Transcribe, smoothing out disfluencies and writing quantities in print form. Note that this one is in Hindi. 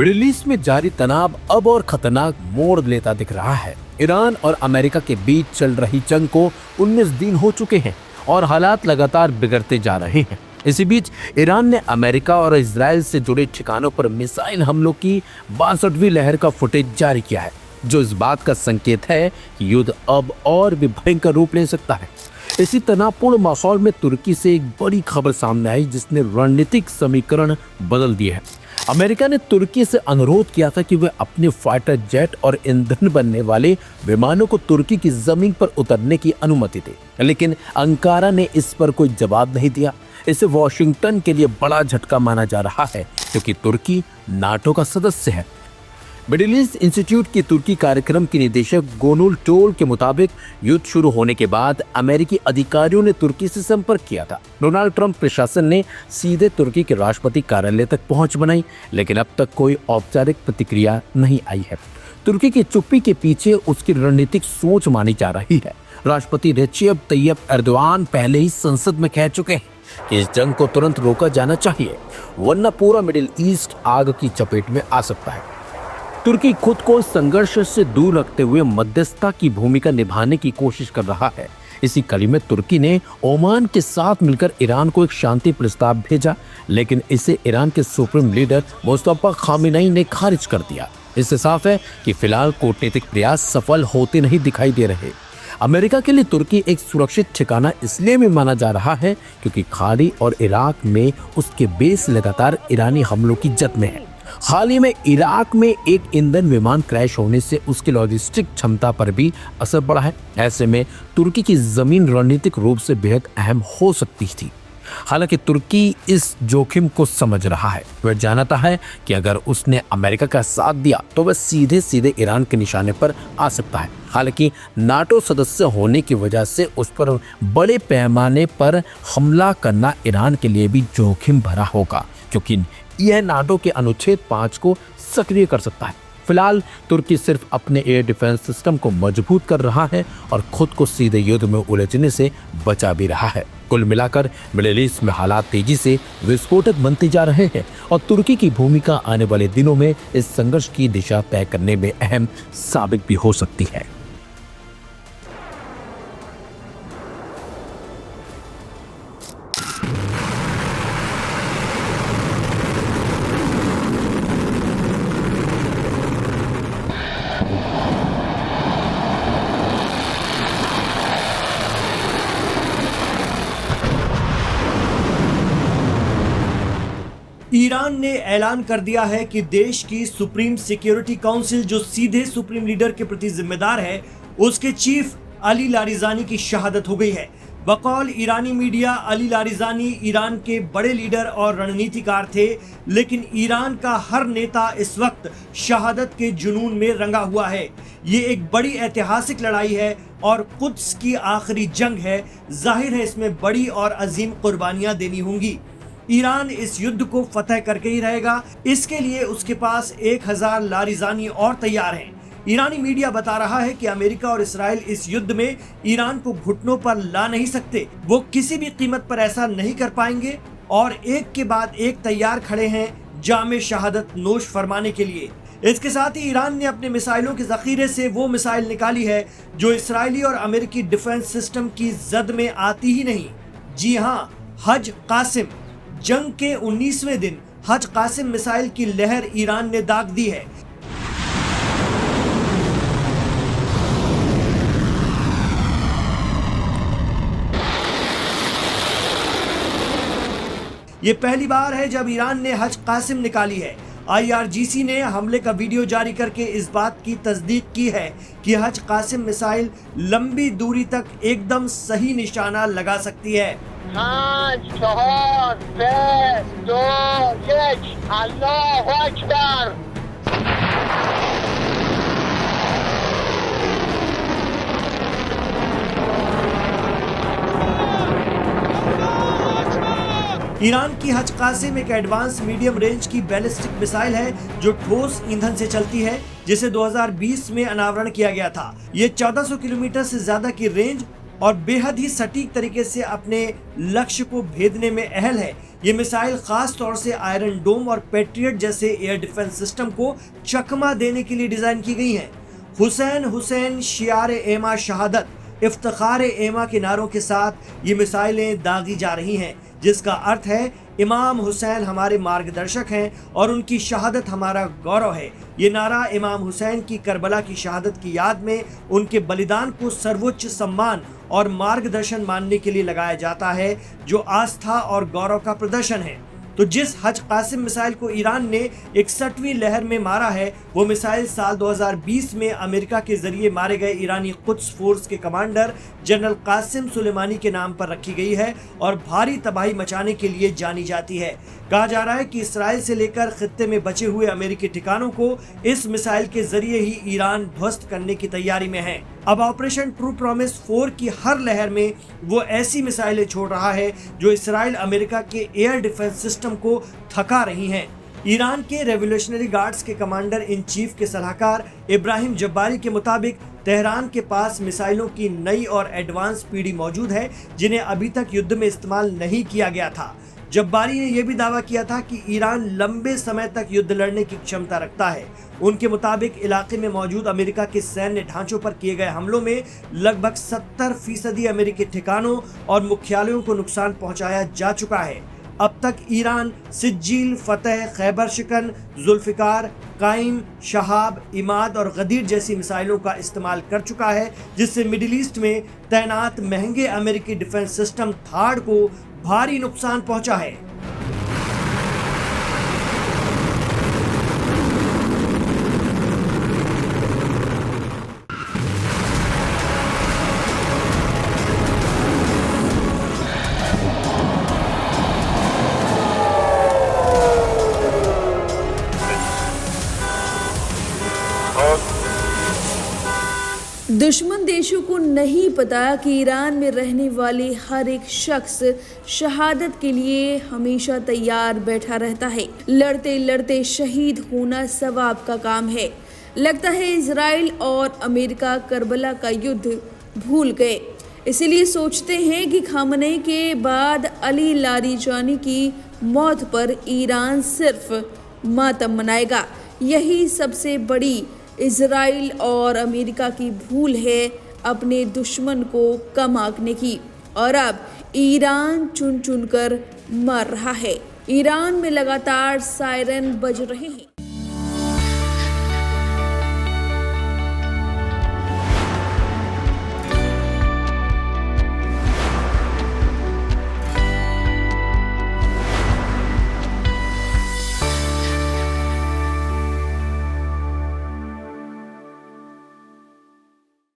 मिडिल ईस्ट में जारी तनाव अब और खतरनाक मोड़ लेता दिख रहा है। ईरान और अमेरिका के बीच चल रही जंग को 19 दिन हो चुके हैं और हालात लगातार बिगड़ते जा रहे हैं। इसी बीच ईरान ने अमेरिका और इजराइल से जुड़े ठिकानों पर मिसाइल हमलों की 62वीं लहर का फुटेज जारी किया है, जो इस बात का संकेत है कि युद्ध अब और भी भयंकर रूप ले सकता है। इसी तनावपूर्ण माहौल में तुर्की से एक बड़ी खबर सामने आई, जिसने रणनीतिक समीकरण बदल दिए हैं। अमेरिका ने तुर्की से अनुरोध किया था कि वे अपने फाइटर जेट और ईंधन बनने वाले विमानों को तुर्की की जमीन पर उतरने की अनुमति दे, लेकिन अंकारा ने इस पर कोई जवाब नहीं दिया। इसे वॉशिंगटन के लिए बड़ा झटका माना जा रहा है, क्योंकि तुर्की नाटो का सदस्य है। मिडिल ईस्ट इंस्टीट्यूट की तुर्की कार्यक्रम की निदेशक गोनुल टोल के मुताबिक युद्ध शुरू होने के बाद अमेरिकी अधिकारियों ने तुर्की से संपर्क किया था। डोनाल्ड ट्रंप प्रशासन ने सीधे तुर्की के राष्ट्रपति कार्यालय तक पहुंच बनाई, लेकिन अब तक कोई औपचारिक प्रतिक्रिया नहीं आई है। तुर्की की चुप्पी के पीछे उसकी रणनीतिक सोच मानी जा रही है। राष्ट्रपति रेसिप तैयब एर्दोआन पहले ही संसद में कह चुके हैं कि इस जंग को तुरंत रोका जाना चाहिए, वरना पूरा मिडिल ईस्ट आग की चपेट में आ सकता है। तुर्की खुद को संघर्ष से दूर रखते हुए मध्यस्थता की भूमिका निभाने की कोशिश कर रहा है। इसी कड़ी में तुर्की ने ओमान के साथ मिलकर ईरान को एक शांति प्रस्ताव भेजा, लेकिन इसे ईरान के सुप्रीम लीडर मुस्तफा खामेनेई ने खारिज कर दिया। इससे साफ है कि फिलहाल कूटनीतिक प्रयास सफल होते नहीं दिखाई दे रहे। अमेरिका के लिए तुर्की एक सुरक्षित ठिकाना इसलिए भी माना जा रहा है क्योंकि खाड़ी और इराक में उसके बेस लगातार ईरानी हमलों की जद में है। हाल ही में इराक में एक ईंधन विमान क्रैश होने से उसकी लॉजिस्टिक क्षमता पर भी असर पड़ा है। ऐसे में तुर्की की जमीन रणनीतिक रूप से बेहद अहम हो सकती थी। हालांकि तुर्की इस जोखिम को समझ रहा है। वह जानता है कि अगर उसने अमेरिका का साथ दिया तो वह सीधे सीधे ईरान के निशाने पर आ सकता है। हालांकि नाटो सदस्य होने की वजह से उस पर बड़े पैमाने पर हमला करना ईरान के लिए भी जोखिम भरा होगा, क्योंकि यह नाटो के अनुच्छेद 5 को सक्रिय कर सकता है। फिलहाल तुर्की सिर्फ अपने एयर डिफेंस सिस्टम को मजबूत कर रहा है और खुद को सीधे युद्ध में उलझने से बचा भी रहा है। कुल मिलाकर मिडिल ईस्ट में हालात तेजी से विस्फोटक बनते जा रहे हैं और तुर्की की भूमिका आने वाले दिनों में इस संघर्ष की दिशा तय करने में अहम साबित भी हो सकती है। ईरान ने ऐलान कर दिया है कि देश की सुप्रीम सिक्योरिटी काउंसिल, जो सीधे सुप्रीम लीडर के प्रति जिम्मेदार है, उसके चीफ अली लारिजानी की शहादत हो गई है। बकौल ईरानी मीडिया, अली लारिजानी ईरान के बड़े लीडर और रणनीतिकार थे, लेकिन ईरान का हर नेता इस वक्त शहादत के जुनून में रंगा हुआ है। ये एक बड़ी ऐतिहासिक लड़ाई है और कुद्स की आखिरी जंग है। जाहिर है इसमें बड़ी और अजीम कुर्बानियां देनी होंगी। ईरान इस युद्ध को फतह करके ही रहेगा। इसके लिए उसके पास 1000 लारिजानी और तैयार हैं। ईरानी मीडिया बता रहा है कि अमेरिका और इसराइल इस युद्ध में ईरान को घुटनों पर ला नहीं सकते। वो किसी भी कीमत पर ऐसा नहीं कर पाएंगे और एक के बाद एक तैयार खड़े हैं जामे शहादत नोश फरमाने के लिए। इसके साथ ही ईरान ने अपने मिसाइलों के जखीरे से वो मिसाइल निकाली है जो इसराइली और अमेरिकी डिफेंस सिस्टम की जद में आती ही नहीं। जी हाँ, हज कासिम, जंग के 19वें दिन हज कासिम मिसाइल की लहर ईरान ने दाग दी है। ये पहली बार है जब ईरान ने हज कासिम निकाली है। IRGC ने हमले का वीडियो जारी करके इस बात की तस्दीक की है कि हज कासिम मिसाइल लंबी दूरी तक एकदम सही निशाना लगा सकती है। 5 4 3 2 1 अल्लाहु अकबर। ईरान की हज कासिम एक एडवांस मीडियम रेंज की बैलिस्टिक मिसाइल है जो ठोस ईंधन से चलती है, जिसे 2020 में अनावरण किया गया था। ये 1400 किलोमीटर से ज्यादा की रेंज और बेहद ही सटीक तरीके से अपने लक्ष्य को भेदने में अहल है। ये मिसाइल खास तौर से आयरन डोम और पैट्रियट जैसे एयर डिफेंस सिस्टम को चकमा देने के लिए डिजाइन की गई हैं। हुसैन हुसैन शियार एमा शहादत, इफ्तिखार एमा के नारों के साथ ये मिसाइलें दागी जा रही हैं, जिसका अर्थ है इमाम हुसैन हमारे मार्गदर्शक हैं और उनकी शहादत हमारा गौरव है। ये नारा इमाम हुसैन की करबला की शहादत की याद में उनके बलिदान को सर्वोच्च सम्मान और मार्गदर्शन मानने के लिए लगाया जाता है, जो आस्था और गौरव का प्रदर्शन है। तो जिस हज कासिम मिसाइल को ईरान ने 61वीं लहर में मारा है, वो मिसाइल साल 2020 में अमेरिका के जरिए मारे गए ईरानी कुद्स फोर्स के कमांडर जनरल कासिम सुलेमानी के नाम पर रखी गई है और भारी तबाही मचाने के लिए जानी जाती है। कहा जा रहा है कि इसराइल से लेकर खित्ते में बचे हुए अमेरिकी ठिकानों को इस मिसाइल के जरिए ही ईरान ध्वस्त करने की तैयारी में है। अब ऑपरेशन ट्रू प्रॉमिस 4 की हर लहर में वो ऐसी मिसाइलें छोड़ रहा है जो इसराइल अमेरिका के एयर डिफेंस सिस्टम को थका रही हैं। ईरान के रेवोल्यूशनरी गार्ड्स के कमांडर इन चीफ के सलाहकार इब्राहिम जब्बारी के मुताबिक तेहरान के पास मिसाइलों की नई और एडवांस पीढ़ी मौजूद है, जिन्हें अभी तक युद्ध में इस्तेमाल नहीं किया गया था। जब्बारी ने यह भी दावा किया था कि ईरान लंबे समय तक युद्ध लड़ने की क्षमता रखता है। उनके मुताबिक इलाके में मौजूद अमेरिका के सैन्य ढांचों पर किए गए हमलों में लगभग 70% अमेरिकी ठिकानों और मुख्यालयों को नुकसान पहुंचाया जा चुका है। अब तक ईरान सिज्जील, फतेह, खैबर शिकन, जुल्फिकार, काइम, शहाब, इमाद और गदीर जैसी मिसाइलों का इस्तेमाल कर चुका है, जिससे मिडिल ईस्ट में तैनात महंगे अमेरिकी डिफेंस सिस्टम थाड को भारी नुकसान पहुंचा है। दुश्मन देशों को नहीं पता कि ईरान में रहने वाले हर एक शख्स शहादत के लिए हमेशा तैयार बैठा रहता है। लड़ते लड़ते शहीद होना सवाब का काम है। लगता है इजराइल और अमेरिका करबला का युद्ध भूल गए, इसीलिए सोचते हैं कि खामनेई के बाद अली लारीजानी की मौत पर ईरान सिर्फ मातम मनाएगा। यही सबसे बड़ी इजराइल और अमेरिका की भूल है अपने दुश्मन को कम आंकने की, और अब ईरान चुन चुन कर मर रहा है। ईरान में लगातार सायरन बज रहे हैं।